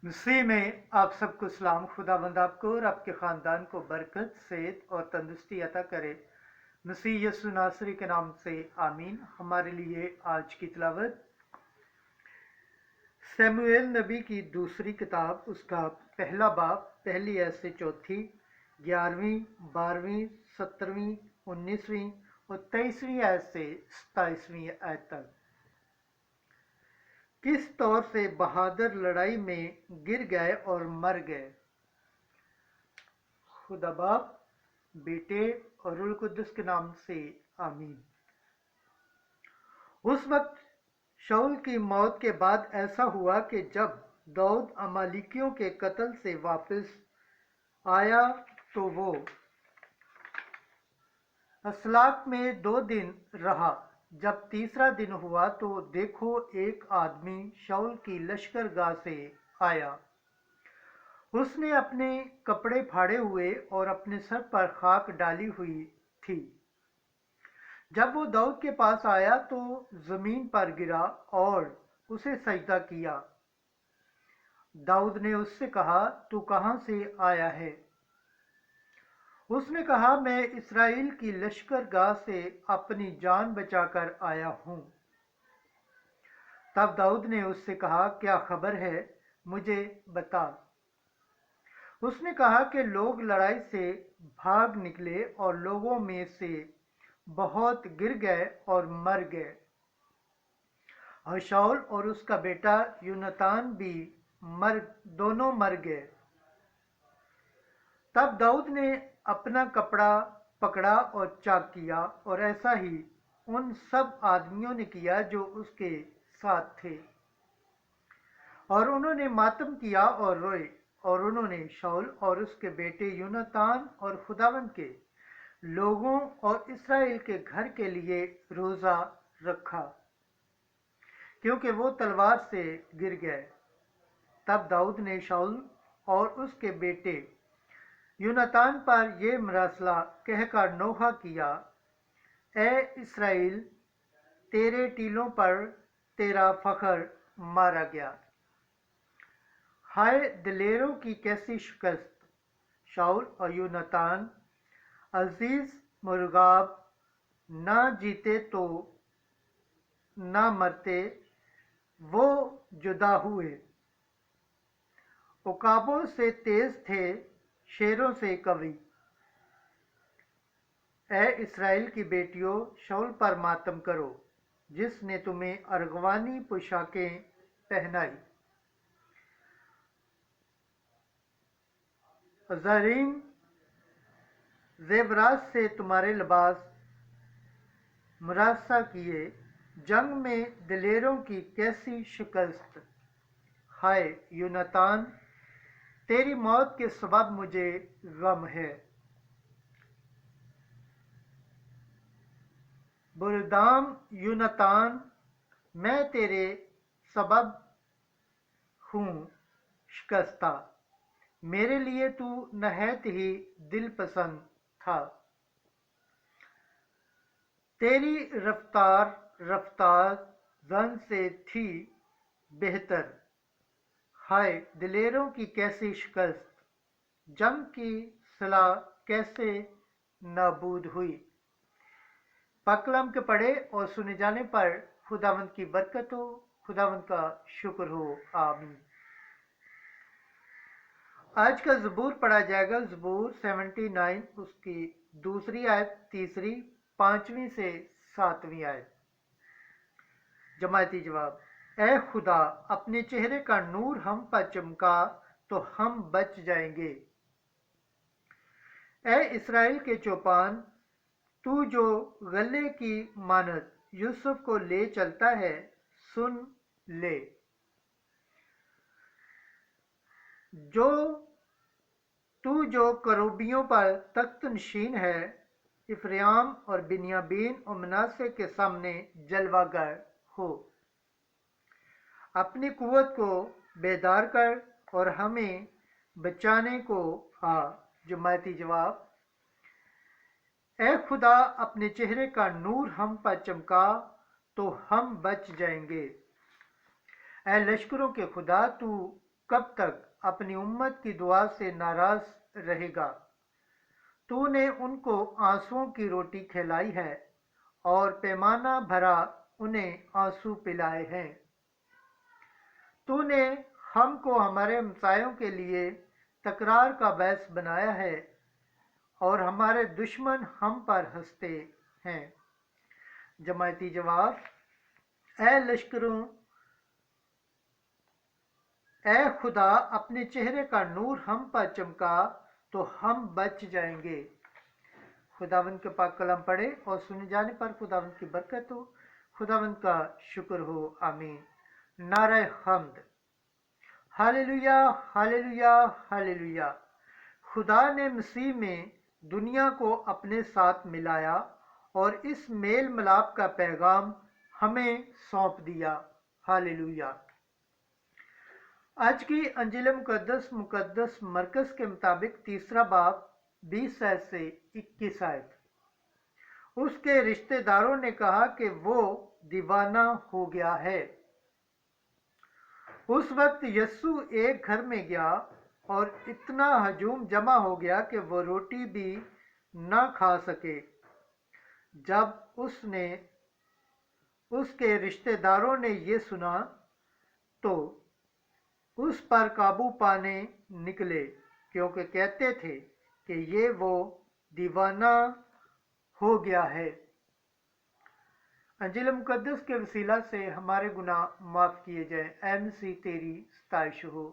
मसीह में आप सबको सलाम। खुदावंद आपको और आपके ख़ानदान को बरकत, सेहत और तंदुरुस्ती अता करे। मसीह यसु नासरी के नाम से आमीन। हमारे लिए आज की तिलावत शमूएल नबी की दूसरी किताब, उसका पहला बाब, पहली आयत से चौथी, 11वीं, 12वीं, 17वीं, 19वीं और 23वीं आयत से 27वीं आयत तक। किस तौर से बहादुर लड़ाई में गिर गए और मर गए। खुदा बाप, बेटे और रूह कुद्दुस के नाम से आमीन। उस वक्त शाऊल की मौत के बाद ऐसा हुआ कि जब दाऊद अमालिकियों के कत्ल से वापस आया तो वो असलाक में 2 दिन रहा। जब तीसरा दिन हुआ तो देखो, एक आदमी शाऊल की लश्करगाह से आया। उसने अपने कपड़े फाड़े हुए और अपने सर पर खाक डाली हुई थी। जब वो दाऊद के पास आया तो जमीन पर गिरा और उसे सजदा किया। दाऊद ने उससे कहा, तू कहाँ से आया है? उसने कहा, मैं इस्राएल की लश्करगाह से अपनी जान बचाकर आया हूँ। तब दाऊद ने उससे कहा, क्या खबर है, मुझे बता। उसने कहा कि लोग लड़ाई से भाग निकले और लोगों में से बहुत गिर गए और मर गए, और शाऊल और उसका बेटा यूनातान भी दोनों मर गए। तब दाऊद ने अपना कपड़ा पकड़ा और चाक किया, और ऐसा ही उन सब आदमियों ने किया जो उसके साथ थे, और उन्होंने मातम किया और रोए। और उन्होंने शाऊल और उसके बेटे यूनातान और खुदावंद के लोगों और इस्राएल के घर के लिए रोज़ा रखा, क्योंकि वो तलवार से गिर गए। तब दाऊद ने शाऊल और उसके बेटे यूनातान पर यह मरासला कहकर नोहा किया, ए इस्राएल, तेरे टीलों पर तेरा फखर मारा गया। हाय दिलेरों की कैसी शिकस्त! शाऊल और यूनातान अजीज मुर्गाब ना जीते तो ना मरते, वो जुदा हुए। उकाबों से तेज थे, शेरों से कवि। ए इस्राएल की बेटियों, शाऊल पर मातम करो, जिसने तुम्हें अर्गवानी पोशाकें पहनाई। ज़रीन ज़ेवरात से तुम्हारे लिबास मुरासा किए। जंग में दिलेरों की कैसी शिकस्त! हाय यूनातान, तेरी मौत के सबब मुझे गम है। बुलदाम यूनातान, मैं तेरे सबब हूँ शिकस्ता। मेरे लिए तू नहायत ही दिल पसंद था। तेरी रफ्तार जन से थी बेहतर। हाय दिलेरों की कैसी शिकस्त! जंग की सलाह कैसे नाबूद हुई। पकलम के पढ़े और सुने जाने पर खुदावंद की बरकत हो, खुदावंद का शुक्र हो। आमीन। आज का ज़बूर पढ़ा जाएगा, ज़बूर 79, उसकी दूसरी आयत, तीसरी, 5वीं से 7वीं आयत। जमायती जवाब, ए खुदा, अपने चेहरे का नूर हम पर चमका तो हम बच जाएंगे। ए इस्राएल के चौपान, तू जो गले की मानत यूसुफ को ले चलता है, सुन ले। जो करूबियों पर तख्त नशीन है, इफ्राइम और बिन्यामीन और मनासे के सामने जलवागर हो। अपनी कुव्वत को बेदार कर और हमें बचाने को आ। जमायती जवाब, ए खुदा, अपने चेहरे का नूर हम पर चमका तो हम बच जाएंगे। ए लश्करों के खुदा, तू कब तक अपनी उम्मत की दुआ से नाराज रहेगा? तूने उनको आंसुओं की रोटी खिलाई है और पैमाना भरा उन्हें आंसू पिलाए हैं। तूने हमको हमारे हमसायों के लिए तकरार का बायस बनाया है और हमारे दुश्मन हम पर हंसते हैं। जमायती जवाब, ए लश्करों, ए खुदा, अपने चेहरे का नूर हम पर चमका तो हम बच जाएंगे। खुदावंद के पाक कलाम पढ़े और सुने जाने पर खुदावंद की बरकत हो, खुदावंद का शुक्र हो। आमीन। नारे हम्द। Hallelujah, hallelujah, hallelujah. खुदा ने मसीह में दुनिया को अपने साथ मिलाया और इस मेल मिलाप का पैगाम हमें सौंप दिया। हालेलुया। आज की अंजील मुकद्दस मरकज के मुताबिक तीसरा बाब 20 आयत से 21 आयत। उसके रिश्तेदारों ने कहा कि वो दीवाना हो गया है। उस वक्त यस्सु एक घर में गया और इतना हजूम जमा हो गया कि वो रोटी भी न खा सके। जब उसके रिश्तेदारों ने ये सुना तो उस पर काबू पाने निकले, क्योंकि कहते थे कि ये वो दीवाना हो गया है। अंजील मुकद्दस के वसीला से हमारे गुनाह माफ़ किए जाएं। ऐ मसीह तेरी सताइश हो।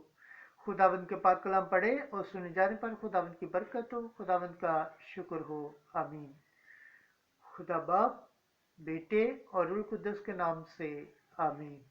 खुदावंद के पाक कलाम पढ़े और सुने जाने पर खुदावंद की बरकत हो, खुदावंद का शुक्र हो। आमीन। खुदा बाप, बेटे और रूह कुद्दस के नाम से आमीन।